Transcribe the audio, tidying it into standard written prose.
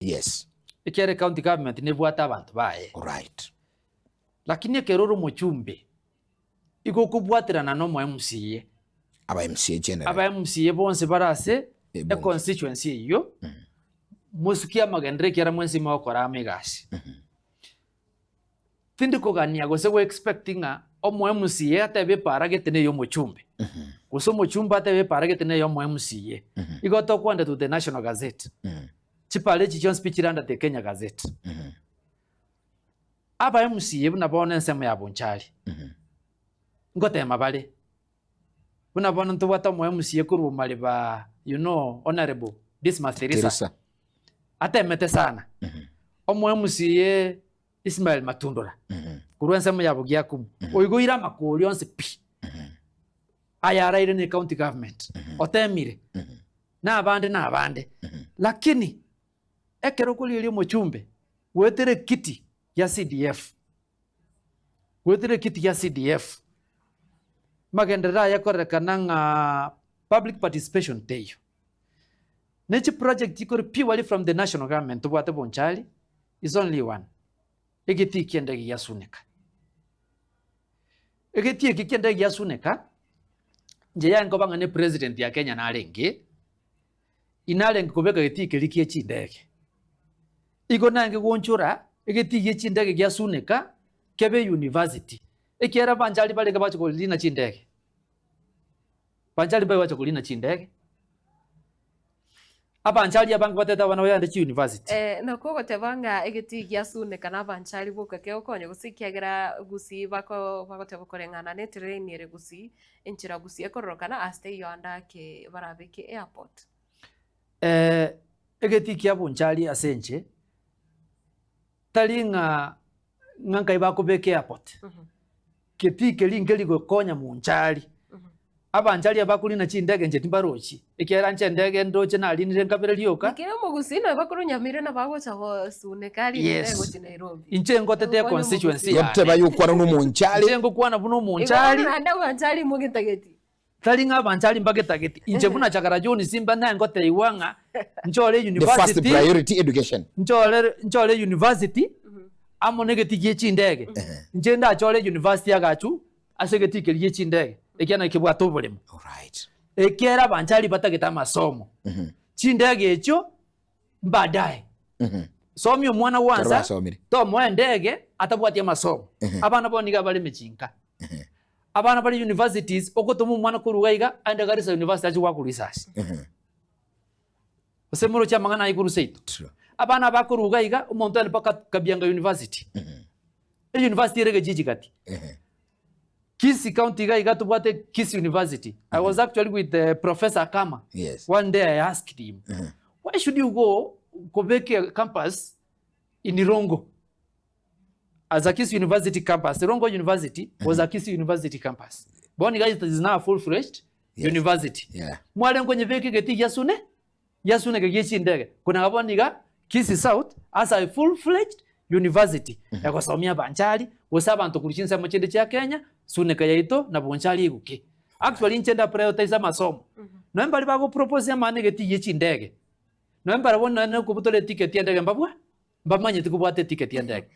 Yes. Ekere county government nebwata abantu bae. Right. Lakini ekeroro mochumbe iko kubwatirana no mu MCA. Aba MCA general. Aba MCA bonse barase constituency iyo. Musikia magendere kera mwensi mwakora amigasi. Tindi kogania gose we expecting omu MCA atebe paragete yo mochumbe. Guso mochumbe atebe paragete yo mu MCA. Igoto kwanda to the National Gazette. Chipale chichon speech randa te Kenya Gazette. Aba MCA bunabona nsema ya Bonchari. Ngote mabale. Bunabona ntubata mu MCA kuru mali ba honorable Dismas Teresa. Atemete sana. Omu MCA Ismail Matundura. Kuru nsema ya bugia kumu. Oigoira makoli onse pi. Ayara ile ni county government. Otemire. Na abande. Lakini ekero kuli mochumbe wetere kiti ya CDF. Wetere kiti ya CDF. Magendera yakorekananga public participation teyo. Nechi project ikori piwali from the national government tubwate Bonchari is only one. Egeti kiendege ya Suneka. Egeti kiendege ya Suneka. Nje yango bangane president ya Kenya na alenge. Inalenge kubeka geti kelikie chindege. Iko nange gonchura egeti yechindege ya Suneka kebe university. Ekiera Banchari bale kabacho kulina chindege. Banchari bale wacho kulina chindege. Abanchari abangu bateta bana bayande chi university. Nakugo tebanga egeti ya Suneka na Banchari buka ke okonyo gusikiagira gusi bako tebukorengana ne train ere gusi enchira gusi ekorokana aste yonda ke barabeke airport. Egeti kia Bonchari asenche talinga nganka ibako beke airport. Keti kelingeli go konya Munchari. Abanchari abakulina chindege nje timbarochi. Ekera ndege ndoche na alinire ngabere lyoka. Kire mugusina bakuru nyamire na bago chaho Sunekali yes. Ndego Nairobi. Inche ngote te constituency. Yote bayukwana no Munchari. Inche ngokwana buno Munchari. Anda Banchari mugetageti. Talinga Banchari mbagetageti. Inche buna chakara joni simba na ngote iwanga. Nchole university. The first priority education. Nchole university. Amonegeti yechindege. Nche nda chole university agachu asegeti ke yechindege. Ekiana kibwato bulimo. Alright. Ekera Banchari batageta masomo. Chindege echo mbadaye. Somi omwana wanza to mwendege atabwatia masomo. Abana boniga bali mechinka. Abana bali universities okotomu mwana kurugaiga ande Garissa University ajwa kurisasi. Osemuro cha mangana ikuruseito. Abana bakurugaiga umuntu ali paka Kabianga University. University rege jiji kati. Kisii County gaiga tubwate Kisii University. I was actually with Professor Kama. Yes. One day I asked him, why should you go Kobeke campus in Rongo? As a Kisii University campus, Rongo University was a Kisii University campus. Boni guys is now a full-fledged university. Yeah. Mwale kwenye veki geti Yasune gegechi ndege. Kuna gaboniga Kisii South as a full-fledged university. Yakosomia Banchari, abantu kulishinsa machende cha Kenya, Suneka yaito na Bonchari iguke. Actually nchenda prioritize masomo. Noemba libago propose ya manegeti yechi ndege. Noemba rabona na kubutole ticket ya ndege mbabwa. Mbamanye tikubwate ticket ya ndege.